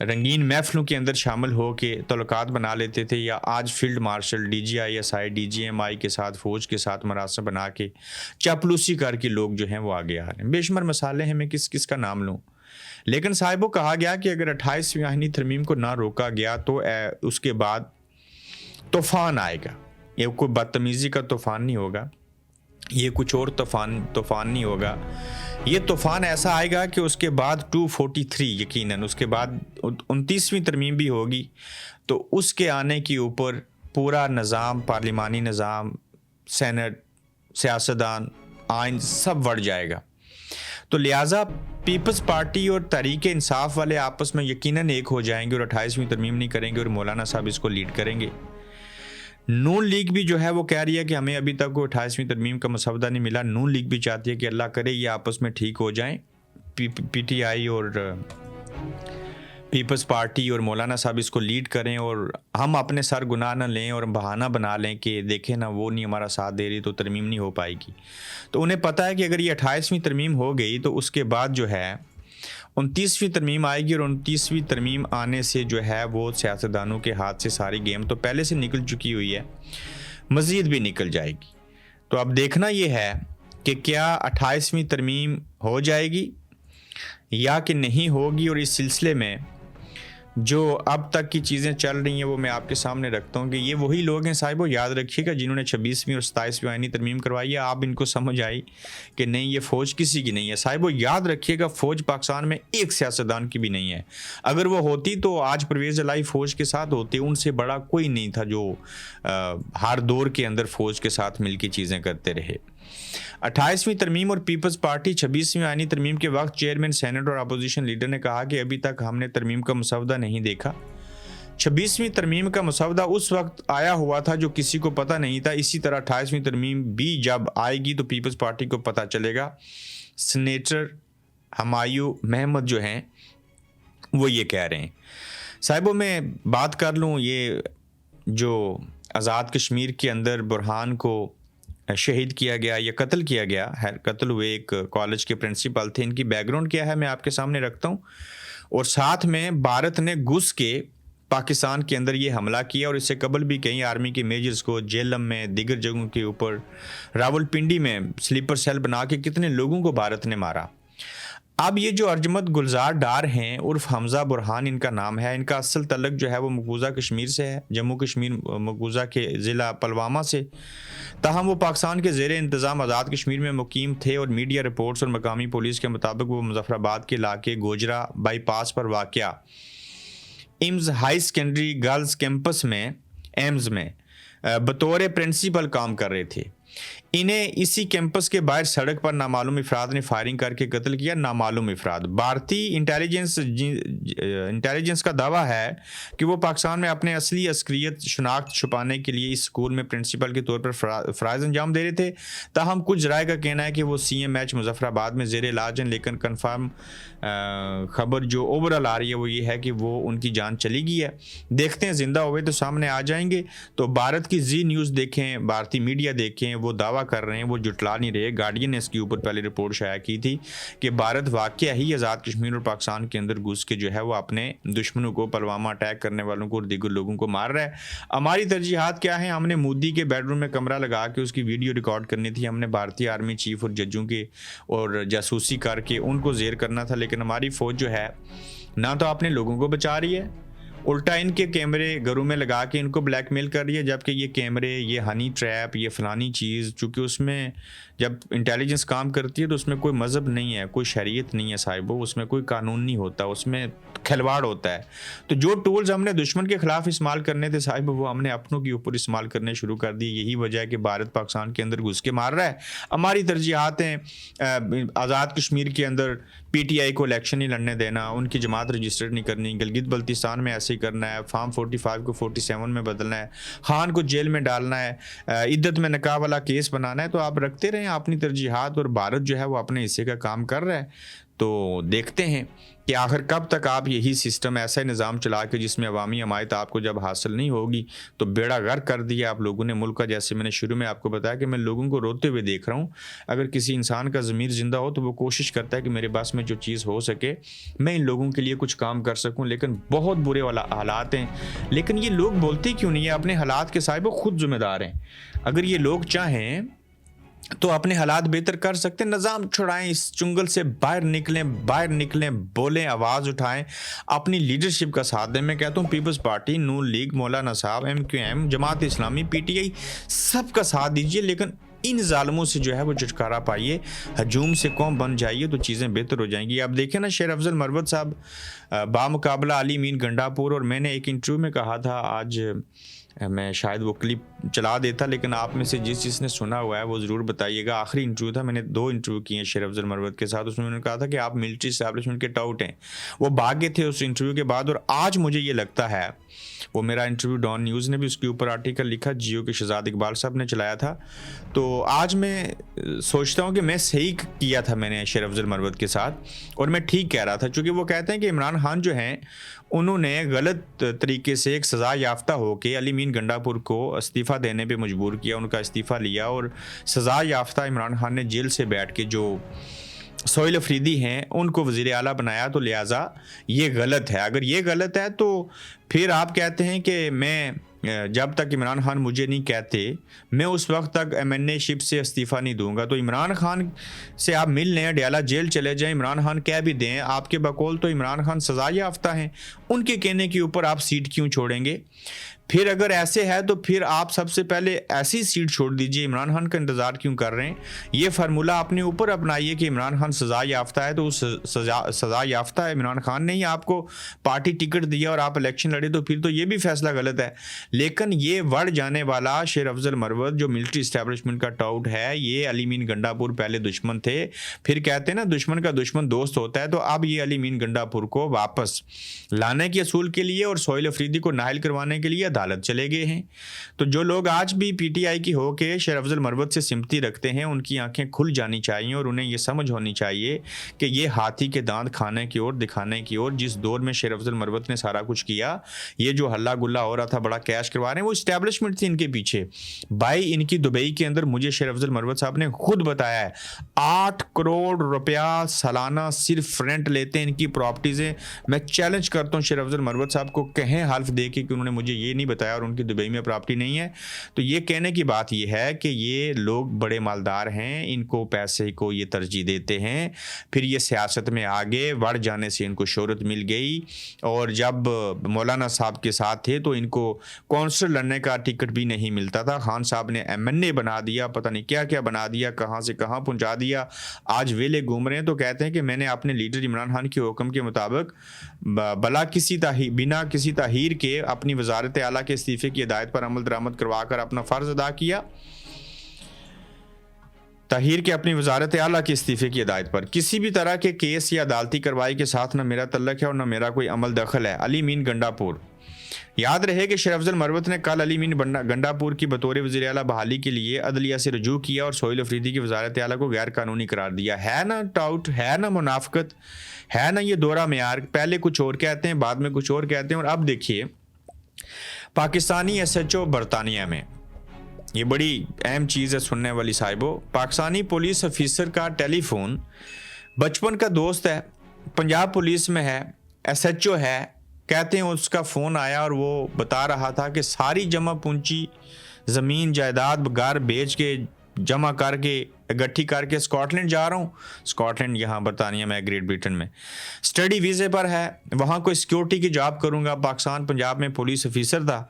رنگین محفلوں کے اندر شامل ہو کے تعلقات بنا لیتے تھے، یا آج field marshal, D G I S I, D G M I کے ساتھ فوج کے ساتھ مراسم بنا کے چاپلوسی کر کے لوگ جو ہیں وہ آگے آ رہے ہیں۔ بے شمار مسالے ہیں، میں کس کس کا نام لوں، لیکن صاحبوں کہا گیا کہ اگر 28ویں آئینی ترمیم کو نہ روکا گیا تو اس کے بعد طوفان آئے گا۔ یہ کوئی بدتمیزی کا طوفان نہیں ہوگا، یہ کچھ اور طوفان نہیں ہوگا، یہ طوفان ایسا آئے گا کہ اس کے بعد 243 یقیناً اس کے بعد 29ویں ترمیم بھی ہوگی، تو اس کے آنے کے اوپر پورا نظام، پارلیمانی نظام، سینٹ، سیاستدان، آئین سب بڑھ جائے گا۔ تو لہٰذا پیپلز پارٹی اور تحریک انصاف والے آپس میں یقیناً ایک ہو جائیں گے اور 28ویں ترمیم نہیں کریں گے، اور مولانا صاحب اس کو لیڈ کریں گے۔ نون لیگ بھی جو ہے وہ کہہ رہی ہے کہ ہمیں ابھی تک کوئی 28ویں ترمیم کا مسودہ نہیں ملا۔ نون لیگ بھی چاہتی ہے کہ اللہ کرے یہ آپس میں ٹھیک ہو جائیں، پی ٹی آئی اور پیپلز پارٹی اور مولانا صاحب اس کو لیڈ کریں، اور ہم اپنے سر گناہ نہ لیں اور بہانہ بنا لیں کہ دیکھیں نا وہ نہیں ہمارا ساتھ دے رہی تو ترمیم نہیں ہو پائے گی۔ تو انہیں پتہ ہے کہ اگر یہ 28ویں ترمیم ہو گئی تو اس کے بعد جو ہے 29ویں ترمیم آئے گی، اور 29ویں ترمیم آنے سے جو ہے وہ سیاستدانوں کے ہاتھ سے ساری گیم تو پہلے سے نکل چکی ہوئی ہے، مزید بھی نکل جائے گی۔ تو اب دیکھنا یہ ہے کہ کیا 28ویں ترمیم ہو جائے گی یا کہ نہیں ہوگی، اور اس سلسلے میں جو اب تک کی چیزیں چل رہی ہیں وہ میں آپ کے سامنے رکھتا ہوں کہ یہ وہی لوگ ہیں صاحبوں، یاد رکھیے گا، جنہوں نے 26ویں اور 27ویں آئینی ترمیم کروائی ہے۔ آپ ان کو سمجھ آئی کہ نہیں یہ فوج کسی کی نہیں ہے صاحبوں، یاد رکھیے گا فوج پاکستان میں ایک سیاستدان کی بھی نہیں ہے۔ اگر وہ ہوتی تو آج پرویز الہی فوج کے ساتھ ہوتے، ان سے بڑا کوئی نہیں تھا جو ہر دور کے اندر فوج کے ساتھ مل کے چیزیں کرتے رہے۔ 28ویں ترمیم اور پیپلز پارٹی 26ویں آئینی ترمیم کے وقت چیئرمین سینٹ اور اپوزیشن لیڈر نے کہا کہ ابھی تک ہم نے ترمیم کا مسودہ نہیں دیکھا۔ 26ویں ترمیم کا مسودہ اس وقت آیا ہوا تھا جو کسی کو پتہ نہیں تھا، اسی طرح 28ویں ترمیم بھی جب آئے گی تو پیپلز پارٹی کو پتہ چلے گا۔ سینیٹر ہمایوں محمد جو ہیں وہ یہ کہہ رہے ہیں۔ صاحبوں میں بات کر لوں، یہ جو آزاد کشمیر کے اندر برہان کو شہید کیا گیا یا قتل کیا گیا ہے، قتل ہوئے ایک کالج کے پرنسپل تھے، ان کی بیک گراؤنڈ کیا ہے میں آپ کے سامنے رکھتا ہوں، اور ساتھ میں بھارت نے گھس کے پاکستان کے اندر یہ حملہ کیا، اور اس سے قبل بھی کئی آرمی کے میجرز کو جیلم میں، دیگر جگہوں کے اوپر، راول پنڈی میں سلیپر سیل بنا کے کتنے لوگوں کو بھارت نے مارا۔ اب یہ جو ارجمند گلزار ڈار ہیں عرف حمزہ برہان ان کا نام ہے، ان کا اصل تعلق جو ہے وہ مقبوضہ کشمیر سے ہے، جموں کشمیر مقبوضہ کے ضلع پلوامہ سے، تاہم وہ پاکستان کے زیر انتظام آزاد کشمیر میں مقیم تھے، اور میڈیا رپورٹس اور مقامی پولیس کے مطابق وہ مظفر آباد کے علاقے گوجرا بائی پاس پر واقع AIIMS high secondary girls campus میں ایمز میں بطور پرنسپل کام کر رہے تھے۔ انہیں اسی کیمپس کے باہر سڑک پر نامعلوم افراد نے فائرنگ کر کے قتل کیا۔ نامعلوم افراد، بھارتی انٹیلیجنس کا دعویٰ ہے کہ وہ پاکستان میں اپنے اصلی عسکریت شناخت چھپانے کے لیے اس اسکول میں پرنسپل کے طور پر فرائض انجام دے رہے تھے، تاہم کچھ ذرائع کا کہنا ہے کہ وہ سی ایم ایچ مظفر آباد میں زیر علاج ہیں، لیکن کنفرم خبر جو اوورال آ رہی ہے وہ یہ ہے کہ وہ ان کی جان چلی گئی ہے۔ دیکھتے ہیں زندہ ہوئے تو سامنے آ جائیں گے۔ تو بھارت کی زی نیوز دیکھیں، بھارتی میڈیا دیکھیں، وہ دعویٰ کر رہے ہیں، وہ جٹلا نہیں رہے۔ گارڈین نے اس کے اوپر پہلے رپورٹ شائع کی تھی کہ بھارت واقعہ ہی آزاد کشمیر اور پاکستان کے اندر گھس کے جو ہے وہ اپنے دشمنوں کو، پلوامہ اٹیک کرنے والوں کو اور دیگر لوگوں کو مار رہا ہے۔ ہماری ترجیحات کیا ہیں؟ ہم نے مودی کے بیڈ روم میں کمرہ لگا کے اس کی ویڈیو ریکارڈ کرنی تھی، ہم نے بھارتی آرمی چیف اور ججوں کے اور جاسوسی کر کے ان کو زیر کرنا تھا، لیکن ہماری فوج جو ہے نہ تو اپنے لوگوں کو بچا رہی ہے، الٹا ان کے کیمرے گھروں میں لگا کے ان کو بلیک میل کر رہی ہے، جبکہ یہ کیمرے، یہ ہنی ٹریپ، یہ فلانی چیز، چونکہ اس میں جب انٹیلیجنس کام کرتی ہے تو اس میں کوئی مذہب نہیں ہے، کوئی شریعت نہیں ہے صاحبو، اس میں کوئی قانون نہیں ہوتا، اس میں کھلواڑ ہوتا ہے۔ تو جو ٹولز ہم نے دشمن کے خلاف استعمال کرنے تھے صاحب، وہ ہم نے اپنوں کے اوپر استعمال کرنے شروع کر دی۔ یہی وجہ ہے کہ بھارت پاکستان کے اندر گھس کے مار رہا ہے۔ ہماری ترجیحات ہیں آزاد کشمیر کے اندر پی ٹی آئی کو الیکشن نہیں لڑنے دینا، ان کی جماعت رجسٹر نہیں کرنی، گلگت بلتستان میں ایسے ہی کرنا ہے، فارم 45 کو 47 میں بدلنا ہے، خان کو جیل میں ڈالنا ہے، عدت میں نکاح والا کیس بنانا ہے۔ تو آپ رکھتے رہیں اپنی ترجیحات، اور بھارت جو ہے وہ اپنے حصے کا کام کر رہا ہے۔ تو دیکھتے ہیں کہ آخر کب تک آپ یہی سسٹم ایسا نظام چلا کے جس میں عوامی حمایت آپ کو جب حاصل نہیں ہوگی تو بیڑا غرق کر دیا آپ لوگوں نے ملک کا. جیسے میں نے شروع میں آپ کو بتایا کہ میں لوگوں کو روتے ہوئے دیکھ رہا ہوں. اگر کسی انسان کا ضمیر زندہ ہو تو وہ کوشش کرتا ہے کہ میرے پاس میں جو چیز ہو سکے میں ان لوگوں کے لیے کچھ کام کر سکوں, لیکن بہت برے والا حالات ہیں. لیکن یہ لوگ بولتے کیوں نہیں ہیں؟ اپنے حالات کے صاحب خود ذمہ دار ہیں. اگر یہ لوگ چاہیں تو اپنے حالات بہتر کر سکتے ہیں. نظام چھڑائیں, اس چنگل سے باہر نکلیں, بولیں, آواز اٹھائیں, اپنی لیڈرشپ کا ساتھ دیں. میں کہتا ہوں پیپلز پارٹی, نون لیگ, مولانا صاحب, MQM, جماعت اسلامی, PTI, سب کا ساتھ دیجئے, لیکن ان ظالموں سے جو ہے وہ چھٹکارا پائیے, ہجوم سے قوم بن جائیے تو چیزیں بہتر ہو جائیں گی. آپ دیکھیں نا شیر افضل مروت صاحب بامقابلہ علی امین گنڈا پور, اور میں نے ایک انٹرویو میں کہا تھا, آج میں شاید وہ کلپ چلا دیتا, لیکن آپ میں سے جس نے سنا ہوا ہے وہ ضرور بتائیے گا. آخری انٹرویو تھا, میں نے 2 انٹرویو کیے ہیں شیر افضل مروت کے ساتھ. اس میں نے کہا تھا کہ آپ ملٹری اسٹیبلشمنٹ کے ٹاؤٹ ہیں. وہ بھاگے تھے اس انٹرویو کے بعد, اور آج مجھے یہ لگتا ہے, وہ میرا انٹرویو ڈان نیوز نے بھی اس کے اوپر آرٹیکل لکھا, جیو کے شہزاد اقبال صاحب نے چلایا تھا. تو آج میں سوچتا ہوں کہ میں صحیح کیا تھا میں نے شیر افضل مروت کے ساتھ, اور میں ٹھیک کہہ رہا تھا. چونکہ وہ کہتے ہیں کہ عمران خان جو ہیں انہوں نے غلط طریقے سے ایک سزا یافتہ ہو کے علی امین گنڈا پور کو استعفیٰ دینے پہ مجبور کیا, ان کا استعفیٰ لیا, اور سزا یافتہ عمران خان نے جیل سے بیٹھ کے جو سہیل افریدی ہیں ان کو وزیر اعلیٰ بنایا. تو لہٰذا یہ غلط ہے. اگر یہ غلط ہے تو پھر آپ کہتے ہیں کہ میں جب تک عمران خان مجھے نہیں کہتے میں اس وقت تک MNA شپ سے استعفیٰ نہیں دوں گا. تو عمران خان سے آپ مل لیں, ڈیالہ جیل چلے جائیں, عمران خان کہہ بھی دیں آپ کے بقول تو عمران خان سزا یافتہ ہیں, ان کے کہنے کے اوپر آپ سیٹ کیوں چھوڑیں گے؟ پھر اگر ایسے ہے تو پھر آپ سب سے پہلے ایسی سیٹ چھوڑ دیجئے. عمران خان کا انتظار کیوں کر رہے ہیں؟ یہ فارمولہ اپنے اوپر اپنائیے کہ عمران خان سزا یافتہ ہے تو اس سزا یافتہ ہے عمران خان نے ہی آپ کو پارٹی ٹکٹ دیا اور آپ الیکشن لڑے, تو پھر تو یہ بھی فیصلہ غلط ہے. لیکن یہ وڑ جانے والا شیر افضل مروت جو ملٹری اسٹیبلشمنٹ کا ٹاؤٹ ہے, یہ علی امین گنڈا پور پہلے دشمن تھے, پھر کہتے ہیں نا دشمن کا دشمن دوست ہوتا ہے, تو اب یہ علی امین گنڈا پور کو واپس لانے کے اصول کے لیے اور سہیل افریدی کو نااہل کروانے کے لیے عدالت چلے گئے ہیں. تو جو لوگ آج بھی PTI کی ہو کے شیر افضل مروت سے سمپتی رکھتے ہیں, ان کی آنکھیں کھل جانی چاہیے, اور انہیں یہ سمجھ ہونی چاہیے کہ یہ ہاتھی کے دانت کھانے کی اور دکھانے کی اور جس دور میں شیر افضل مروت نے سارا کچھ کیا, یہ جو ہلا گلا ہو رہا تھا, بڑا کیش کروا رہے ہیں, وہ اسٹیبلشمنٹ تھی ان کے پیچھے. بھائی ان کی دبئی کے اندر مجھے شیر افضل مروت صاحب نے خود بتایا ہے 8 کروڑ روپیہ سالانہ صرف رینٹ لیتے ہیں ان کی پراپرٹیز ہیں. میں چیلنج کرتا ہوں شیر افضل مروت صاحب کو, کہیں حلف دے کے کہ انہوں نے مجھے یہ نہیں بتایا اور ان کی دبئی میں پراپرٹی نہیں ہے. تو یہ کہنے کی بات یہ ہے کہ یہ لوگ بڑے مالدار ہیں, ان کو پیسے کو یہ ترجیح دیتے ہیں, پھر یہ سیاست میں آگے بڑھ جانے سے ان کو شہرت مل گئی, اور جب مولانا صاحب کے ساتھ تھے تو ان کو کونسل لڑنے کا ٹکٹ بھی نہیں ملتا تھا. خان صاحب نے MNA بنا دیا, پتہ نہیں کیا کیا بنا دیا, کہاں سے کہاں پہنچا دیا, آج ویلے گھوم رہے ہیں. تو کہتے ہیں کہ میں نے اپنے لیڈر عمران خان کے حکم کے مطابق بنا کسی تاخیر کے اپنی وزارت اعلیٰ کے استعفے کی ہدایت پر عمل درآمد کروا کر اپنا فرض ادا کیا. تاخیر کے اپنی وزارت اعلیٰ کے استعفے کی ہدایت پر کسی بھی طرح کے کیس یا عدالتی کارروائی کے ساتھ نہ میرا تعلق ہے اور نہ میرا کوئی عمل دخل ہے. علی امین گنڈا پور. یاد رہے کہ شیر افضل مروت نے کل علی امین گنڈا پور کی بطور وزیر اعلیٰ بحالی کے لیے عدلیہ سے رجوع کیا اور سہیل افریدی کی وزارت اعلیٰ کو غیر قانونی قرار دیا. ہے نا ٹاؤٹ, ہے نا منافقت, ہے نا یہ دورہ معیار. پہلے کچھ اور کہتے ہیں, بعد میں کچھ اور کہتے ہیں. اور اب دیکھیے پاکستانی SHO برطانیہ میں, یہ بڑی اہم چیز ہے سننے والی صاحبوں. پاکستانی پولیس افیسر کا ٹیلی فون بچپن کا دوست ہے, پنجاب پولیس میں ہے, SHO ہے. کہتے ہیں اس کا فون آیا اور وہ بتا رہا تھا کہ ساری جمع پونچی زمین جائیداد گھر بیچ کے جمع کر کے اکٹھی کر کے اسکاٹ لینڈ جا رہا ہوں. اسکاٹ لینڈ یہاں برطانیہ میں, گریٹ بریٹن میں, اسٹڈی ویزے پر ہے, وہاں کوئی سیکیورٹی کی جاب کروں گا. پاکستان پنجاب میں پولیس افیسر تھا.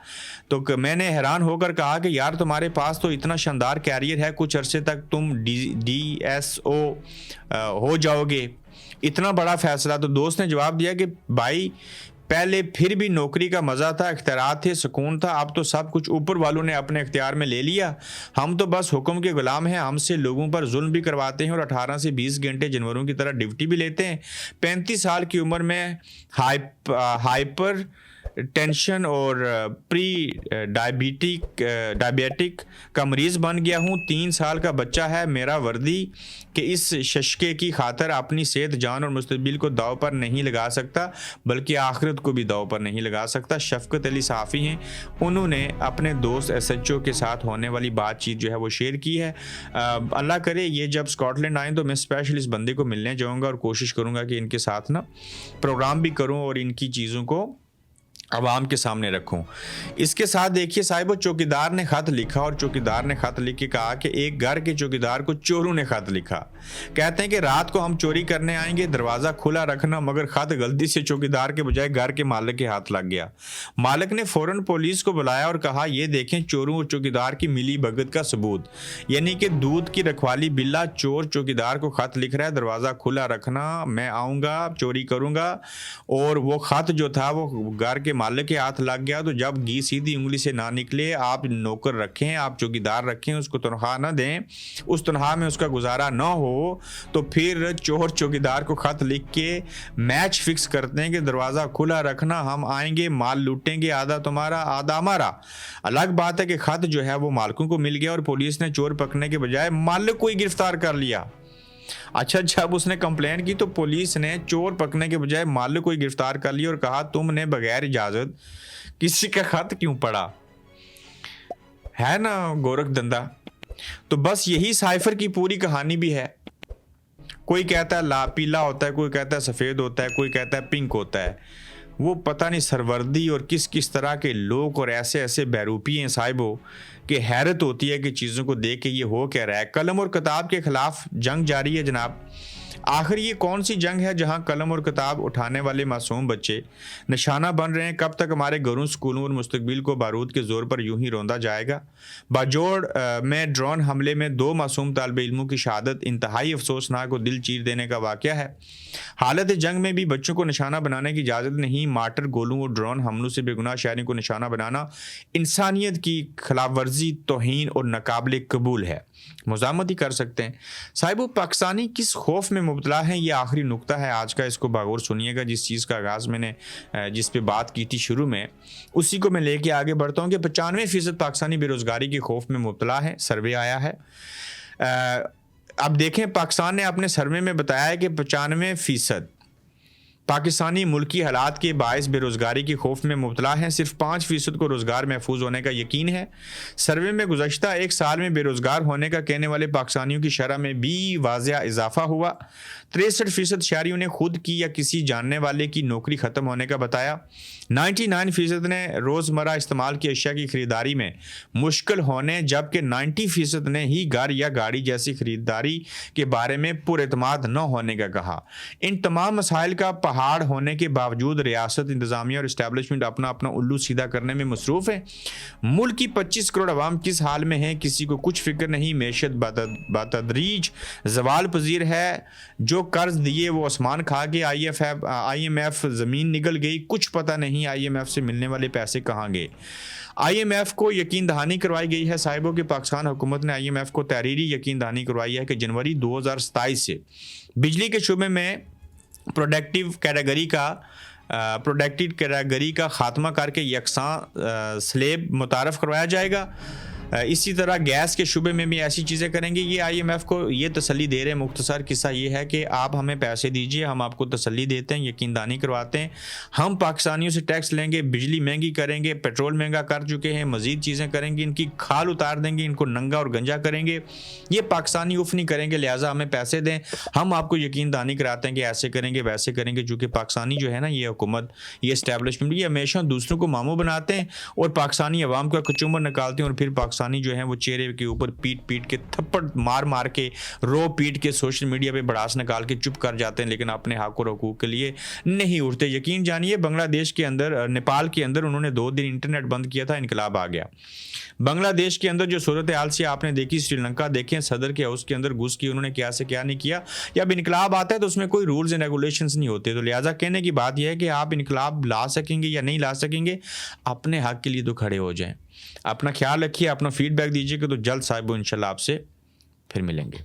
تو میں نے حیران ہو کر کہا کہ یار تمہارے پاس تو اتنا شاندار کیریئر ہے, کچھ عرصے تک تم DSO ہو جاؤ گے, اتنا بڑا فیصلہ. تو دوست نے جواب دیا کہ بھائی پہلے پھر بھی نوکری کا مزہ تھا, اختیارات تھے, سکون تھا, اب تو سب کچھ اوپر والوں نے اپنے اختیار میں لے لیا. ہم تو بس حکم کے غلام ہیں, ہم سے لوگوں پر ظلم بھی کرواتے ہیں اور 18 سے 20 گھنٹے جانوروں کی طرح ڈیوٹی بھی لیتے ہیں. 35 سال کی عمر میں ہائپر ٹینشن اور پری ڈائبیٹک کا مریض بن گیا ہوں. 3 سال کا بچہ ہے میرا. وردی کہ اس ششکے کی خاطر اپنی صحت, جان اور مستقبل کو داؤ پر نہیں لگا سکتا بلکہ آخرت کو بھی داؤ پر نہیں لگا سکتا. شفقت علی صحافی ہیں, انہوں نے اپنے دوست SHO کے ساتھ ہونے والی بات چیت جو ہے وہ شیئر کی ہے. اللہ کرے یہ جب اسکاٹ لینڈ آئیں تو میں اسپیشل اس بندے کو ملنے جاؤں گا اور کوشش کروں گا کہ ان کے ساتھ نا پروگرام بھی کروں اور ان کی چیزوں کو عوام کے سامنے رکھوں. اس کے ساتھ دیکھیے صاحب, چوکیدار نے خط لکھا اور چوکیدار نے خط لکھ کے کہا کہ ایک گھر کے چوکیدار کو چوروں نے خط لکھا. کہتے ہیں کہ رات کو ہم چوری کرنے آئیں گے, دروازہ کھلا رکھنا, مگر خط غلطی سے چوکیدار کے بجائے گھر کے مالک کے ہاتھ لگ گیا. مالک نے فوراً پولیس کو بلایا اور کہا یہ دیکھیں چوروں اور چوکیدار کی ملی بھگت کا ثبوت, یعنی کہ دودھ کی رکھوالی بلا چور چوکیدار کو خط لکھ رہا ہے دروازہ کھلا رکھنا, میں آؤں گا چوری کروں گا. اور وہ خط جو تھا وہ گھر کے مالک کے ہاتھ لگ گیا. تو جب گھی سیدھی انگلی سے نہ نکلے, آپ نوکر رکھیں, آپ چوکیدار رکھیں, اس کو تنخواہ نہ دیں, اس تنخواہ میں اس کا گزارا نہ ہو, تو پھر چور چوکیدار کو خط لکھ کے میچ فکس کرتے ہیں کہ دروازہ کھلا رکھنا, ہم آئیں گے, مال لوٹیں گے, آدھا تمہارا آدھا ہمارا. الگ بات ہے کہ خط جو ہے وہ مالکوں کو مل گیا اور پولیس نے چور پکڑنے کے بجائے مالک کو ہی گرفتار کر لیا. اچھا, جب اس نے کمپلین کی تو پولیس نے چور پکڑنے کے بجائے مالک کو ہی گرفتار کر لیا اور کہا تم نے بغیر اجازت کسی کا خط کیوں پڑھا. ہے نا گورکھ دندا. تو بس یہی سائفر کی پوری کہانی بھی ہے. کوئی کہتا ہے لا پیلا ہوتا ہے, کوئی کہتا ہے سفید ہوتا ہے, کوئی کہتا ہے پنک ہوتا ہے. وہ پتہ نہیں سروردی اور کس طرح کے لوگ اور ایسے بہروپی ہیں صاحبوں کہ حیرت ہوتی ہے کہ چیزوں کو دیکھ کے یہ ہو کیا رہا ہے. قلم اور کتاب کے خلاف جنگ جاری ہے جناب. آخر یہ کون سی جنگ ہے جہاں قلم اور کتاب اٹھانے والے معصوم بچے نشانہ بن رہے ہیں؟ کب تک ہمارے گھروں, سکولوں اور مستقبل کو بارود کے زور پر یوں ہی روندا جائے گا؟ باجوڑ میں ڈرون حملے میں 2 معصوم طالب علموں کی شہادت انتہائی افسوسناک اور دل چیر دینے کا واقعہ ہے. حالت جنگ میں بھی بچوں کو نشانہ بنانے کی اجازت نہیں. مارٹر گولوں اور ڈرون حملوں سے بے گناہ شہریوں کو نشانہ بنانا انسانیت کی خلاف ورزی, توہین اور ناقابل قبول ہے. مزاحمت ہی کر سکتے ہیں صاحب. پاکستانی کس خوف میں مبتلا ہے, یہ آخری نقطہ ہے آج کا, اس کو باغور سنیے گا. جس چیز کا آغاز میں نے جس پہ بات کی تھی شروع میں, اسی کو میں لے کے آگے بڑھتا ہوں کہ 95% پاکستانی بے روزگاری کے خوف میں مبتلا ہے. سروے آیا ہے. اب دیکھیں, پاکستان نے اپنے سروے میں بتایا ہے کہ 95% پاکستانی ملکی حالات کے باعث بے روزگاری کی خوف میں مبتلا ہیں. صرف 5% کو روزگار محفوظ ہونے کا یقین ہے. سروے میں گزشتہ 1 سال میں بے روزگار ہونے کا کہنے والے پاکستانیوں کی شرح میں بھی واضح اضافہ ہوا. 63% شہریوں نے خود کی یا کسی جاننے والے کی نوکری ختم ہونے کا بتایا. 99% نے روزمرہ استعمال کی اشیاء کی خریداری میں مشکل ہونے, جبکہ 90% نے ہی گھر یا گاڑی جیسی خریداری کے بارے میں پر اعتماد نہ ہونے کا کہا. ان تمام مسائل کا پہاڑ ہونے کے باوجود ریاست, انتظامیہ اور اسٹیبلشمنٹ اپنا الو سیدھا کرنے میں مصروف ہے. ملک کی 25 کروڑ عوام کس حال میں ہیں کسی کو کچھ فکر نہیں. معیشت بتدریج زوال پذیر ہے. جو قرض دیے وہ آسمان کھا گئے. IMF زمین نگل گئی. کچھ پتہ نہیں IMF سے ملنے والے پیسے کہاں گئے. IMF کو یقین دہانی کروائی گئی ہے صاحبوں کہ پاکستان حکومت نے IMF کو تحریری یقین دہانی کروائی ہے کہ جنوری 2027 سے بجلی کے شعبے میں پروڈکٹیو کیٹیگری کا خاتمہ کر کے یکساں سلیب متعارف کروایا جائے گا. اسی طرح گیس کے شعبے میں بھی ایسی چیزیں کریں گے. یہ IMF کو یہ تسلی دے رہے ہیں. مختصر قصہ یہ ہے کہ آپ ہمیں پیسے دیجئے, ہم آپ کو تسلی دیتے ہیں, یقین دہانی کرواتے ہیں. ہم پاکستانیوں سے ٹیکس لیں گے, بجلی مہنگی کریں گے, پیٹرول مہنگا کر چکے ہیں, مزید چیزیں کریں گے, ان کی کھال اتار دیں گے, ان کو ننگا اور گنجا کریں گے. یہ پاکستانی اف نہیں کریں گے, لہٰذا ہمیں پیسے دیں. ہم آپ کو یقین دہانی کراتے ہیں کہ ایسے کریں گے ویسے کریں گے. چونکہ پاکستانی جو ہے نا, یہ حکومت, یہ اسٹیبلشمنٹ, یہ ہمیشہ دوسروں کو ماموں بناتے ہیں اور پاکستانی عوام کا کچومر نکالتے ہیں. اور پھر پاکستانی جو ہیں وہ چہرے کے اوپر پیٹ کے تھپڑ مار کے رو پیٹ کے سوشل میڈیا پہ بڑاس نکال کے چپ کر جاتے ہیں, لیکن اپنے حق اور حقوق کے لیے نہیں اٹھتے. یقین جانیے بنگلہ دیش کے اندر, نیپال کے اندر انہوں نے 2 دن انٹرنیٹ بند کیا تھا, انقلاب آ گیا. بنگلہ دیش کے اندر جو صورتحال سی آپ نے دیکھی, سری لنکا دیکھیں, صدر کے ہاؤس کے اندر گھس کی انہوں نے کیا سے کیا نہیں کیا. جب انقلاب آتا ہے تو اس میں کوئی رولز اینڈ ریگولیشنز نہیں ہوتے. تو لہٰذا کہنے کی بات یہ ہے کہ آپ انقلاب لا سکیں گے یا نہیں لا سکیں گے, اپنے حق کے لیے تو کھڑے ہو جائیں. اپنا خیال رکھیے, اپنا فیڈ بیک دیجیے کہ تو جلد صاحب انشاءاللہ آپ سے پھر ملیں گے.